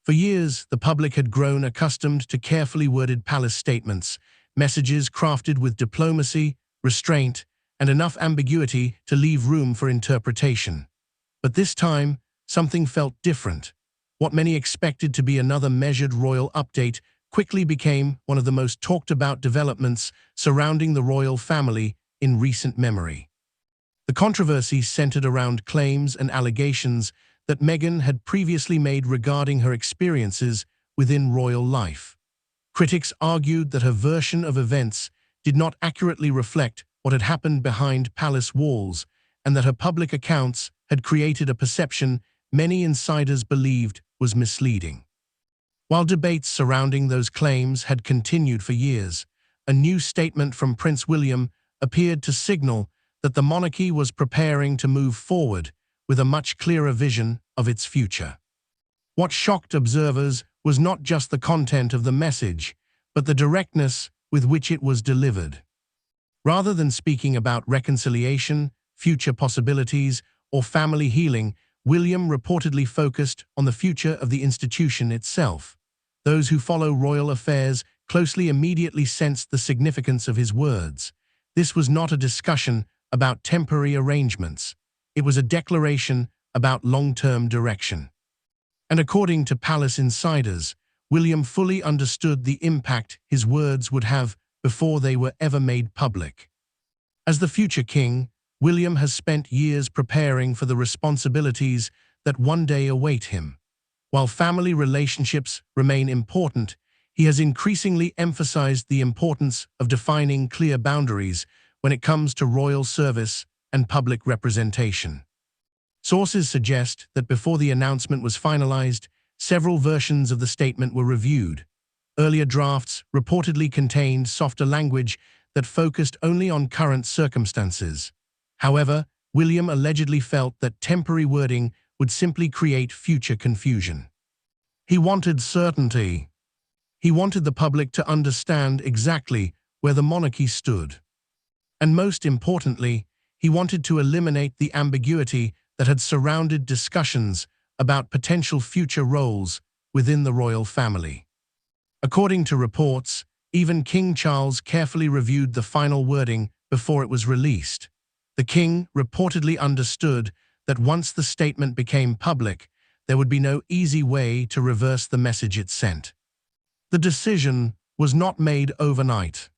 For years, the public had grown accustomed to carefully worded palace statements, messages crafted with diplomacy, restraint, and enough ambiguity to leave room for interpretation. But this time, something felt different. What many expected to be another measured royal update quickly became one of the most talked-about developments surrounding the royal family in recent memory. The controversy centered around claims and allegations that Meghan had previously made regarding her experiences within royal life. Critics argued that her version of events did not accurately reflect what had happened behind palace walls, and that her public accounts had created a perception many insiders believed was misleading. While debates surrounding those claims had continued for years, a new statement from Prince William appeared to signal that the monarchy was preparing to move forward with a much clearer vision of its future. What shocked observers was not just the content of the message, but the directness with which it was delivered. Rather than speaking about reconciliation, future possibilities, or family healing, William reportedly focused on the future of the institution itself. Those who follow royal affairs closely immediately sensed the significance of his words. This was not a discussion about temporary arrangements. It was a declaration about long-term direction. And according to palace insiders, William fully understood the impact his words would have before they were ever made public. As the future king, William has spent years preparing for the responsibilities that one day await him. While family relationships remain important, he has increasingly emphasized the importance of defining clear boundaries when it comes to royal service and public representation. Sources suggest that before the announcement was finalized, several versions of the statement were reviewed. Earlier drafts reportedly contained softer language that focused only on current circumstances. However, William allegedly felt that temporary wording would simply create future confusion. He wanted certainty. He wanted the public to understand exactly where the monarchy stood. And most importantly, he wanted to eliminate the ambiguity that had surrounded discussions about potential future roles within the royal family. According to reports, even King Charles carefully reviewed the final wording before it was released. The king reportedly understood that once the statement became public, there would be no easy way to reverse the message it sent. The decision was not made overnight.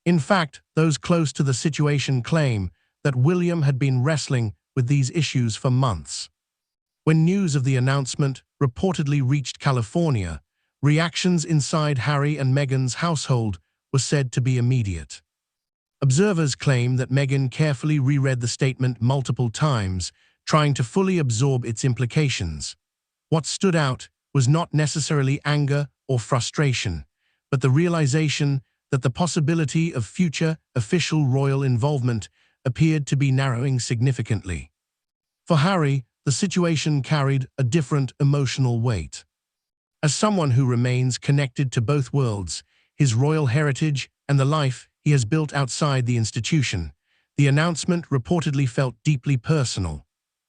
In fact, those close to the situation claim that William had been wrestling with these issues for months. When news of the announcement reportedly reached California, reactions inside Harry and Meghan's household were said to be immediate. Observers claim that Meghan carefully reread the statement multiple times, trying to fully absorb its implications. What stood out was not necessarily anger or frustration, but the realization that the possibility of future official royal involvement appeared to be narrowing significantly. For Harry, the situation carried a different emotional weight. As someone who remains connected to both worlds, his royal heritage and the life he has built outside the institution, the announcement reportedly felt deeply personal.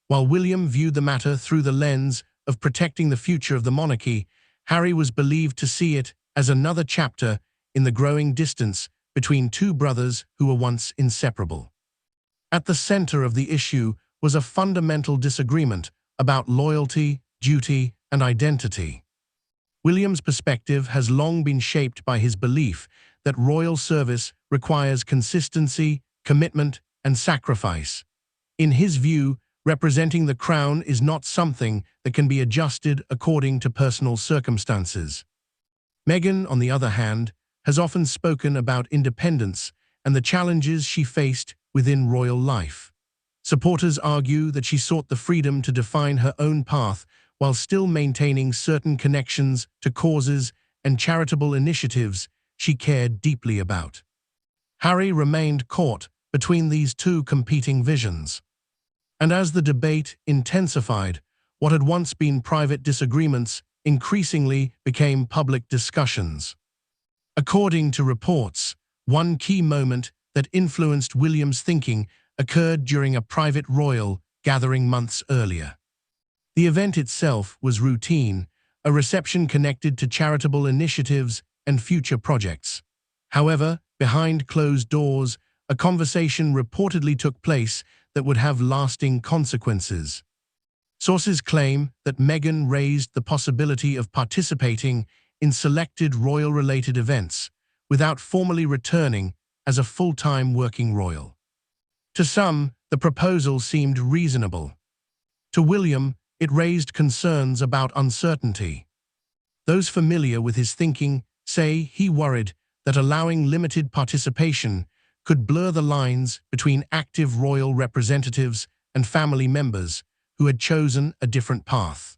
While William viewed the matter through the lens of protecting the future of the monarchy, Harry was believed to see it as another chapter in the growing distance between two brothers who were once inseparable. At the center of the issue was a fundamental disagreement about loyalty, duty, and identity. William's perspective has long been shaped by his belief that royal service requires consistency, commitment, and sacrifice. In his view, representing the crown is not something that can be adjusted according to personal circumstances. Meghan, on the other hand, has often spoken about independence and the challenges she faced within royal life. Supporters argue that she sought the freedom to define her own path while still maintaining certain connections to causes and charitable initiatives she cared deeply about. Harry remained caught between these two competing visions. And as the debate intensified, what had once been private disagreements increasingly became public discussions. According to reports, one key moment that influenced William's thinking occurred during a private royal gathering months earlier. The event itself was routine, a reception connected to charitable initiatives and future projects. However, behind closed doors, a conversation reportedly took place that would have lasting consequences. Sources claim that Meghan raised the possibility of participating in selected royal-related events without formally returning as a full-time working royal. To some, the proposal seemed reasonable. To William, it raised concerns about uncertainty. Those familiar with his thinking say he worried that allowing limited participation could blur the lines between active royal representatives and family members who had chosen a different path.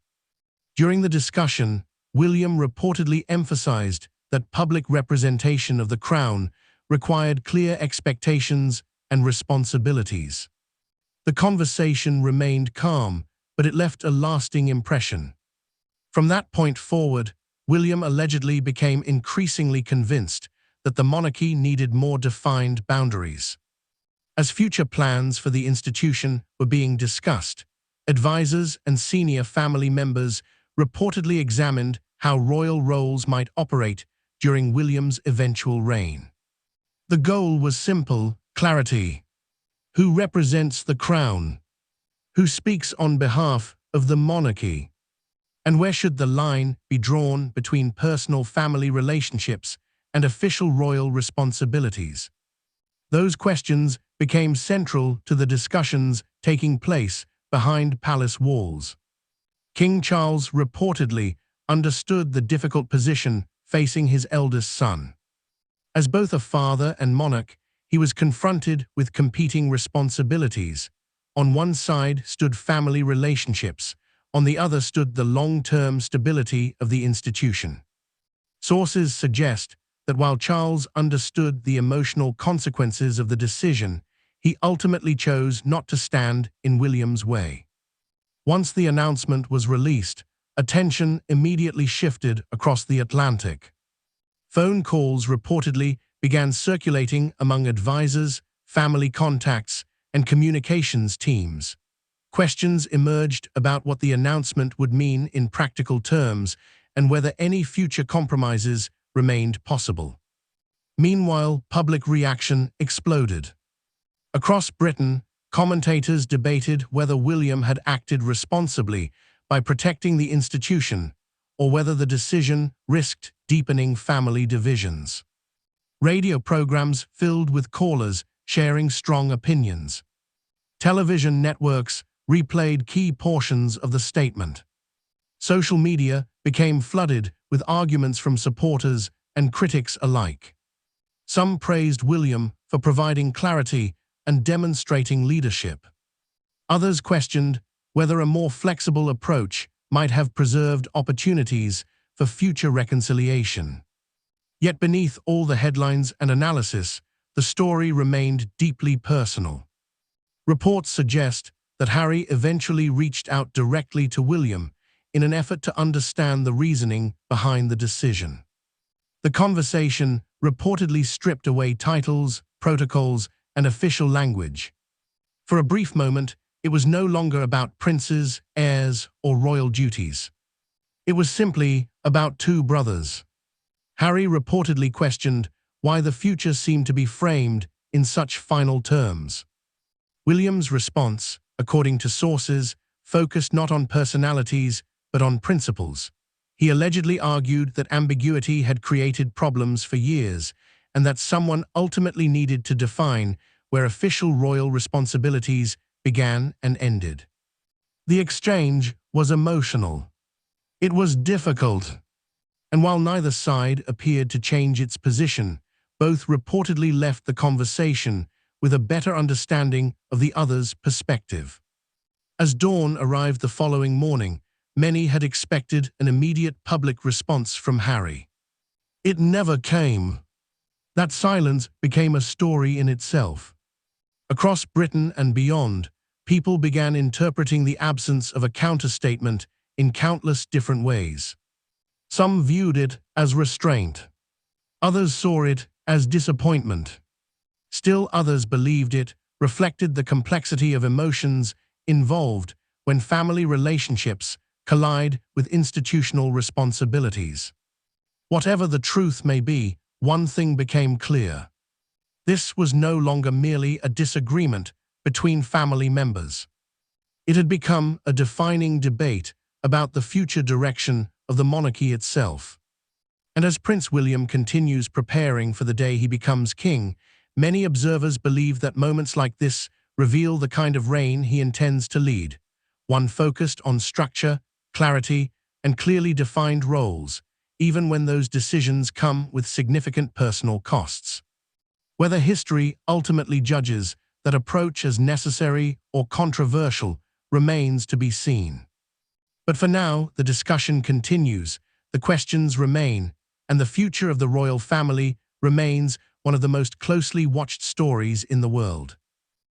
During the discussion, William reportedly emphasized that public representation of the crown required clear expectations and responsibilities. The conversation remained calm, but it left a lasting impression. From that point forward, William allegedly became increasingly convinced that the monarchy needed more defined boundaries. As future plans for the institution were being discussed, advisors and senior family members reportedly examined how royal roles might operate during William's eventual reign. The goal was simple: clarity. Who represents the crown? Who speaks on behalf of the monarchy? And where should the line be drawn between personal family relationships and official royal responsibilities? Those questions became central to the discussions taking place behind palace walls. King Charles reportedly understood the difficult position facing his eldest son. As both a father and monarch, he was confronted with competing responsibilities. On one side stood family relationships, on the other stood the long-term stability of the institution. Sources suggest that while Charles understood the emotional consequences of the decision, he ultimately chose not to stand in William's way. Once the announcement was released, attention immediately shifted across the Atlantic. Phone calls reportedly began circulating among advisors, family contacts, and communications teams. Questions emerged about what the announcement would mean in practical terms and whether any future compromises remained possible. Meanwhile, public reaction exploded. Across Britain, commentators debated whether William had acted responsibly by protecting the institution or whether the decision risked deepening family divisions. Radio programs filled with callers sharing strong opinions. Television networks replayed key portions of the statement. Social media became flooded with arguments from supporters and critics alike. Some praised William for providing clarity and demonstrating leadership. Others questioned whether a more flexible approach might have preserved opportunities for future reconciliation. Yet beneath all the headlines and analysis, the story remained deeply personal. Reports suggest that Harry eventually reached out directly to William in an effort to understand the reasoning behind the decision. The conversation reportedly stripped away titles, protocols, and official language. For a brief moment, it was no longer about princes, heirs, or royal duties. It was simply about two brothers. Harry reportedly questioned why the future seemed to be framed in such final terms. William's response, according to sources, focused not on personalities but on principles. He allegedly argued that ambiguity had created problems for years and that someone ultimately needed to define where official royal responsibilities began and ended. The exchange was emotional. It was difficult. And while neither side appeared to change its position, both reportedly left the conversation with a better understanding of the other's perspective. As dawn arrived the following morning, many had expected an immediate public response from Harry. It never came. That silence became a story in itself. Across Britain and beyond, people began interpreting the absence of a counterstatement in countless different ways. Some viewed it as restraint. Others saw it as disappointment. Still others believed it reflected the complexity of emotions involved when family relationships collide with institutional responsibilities. Whatever the truth may be, one thing became clear. This was no longer merely a disagreement between family members. It had become a defining debate about the future direction of the monarchy itself. And as Prince William continues preparing for the day he becomes king, many observers believe that moments like this reveal the kind of reign he intends to lead, one focused on structure, clarity, and clearly defined roles, even when those decisions come with significant personal costs. Whether history ultimately judges that approach as necessary or controversial remains to be seen. But for now, the discussion continues, the questions remain, and the future of the royal family remains one of the most closely watched stories in the world.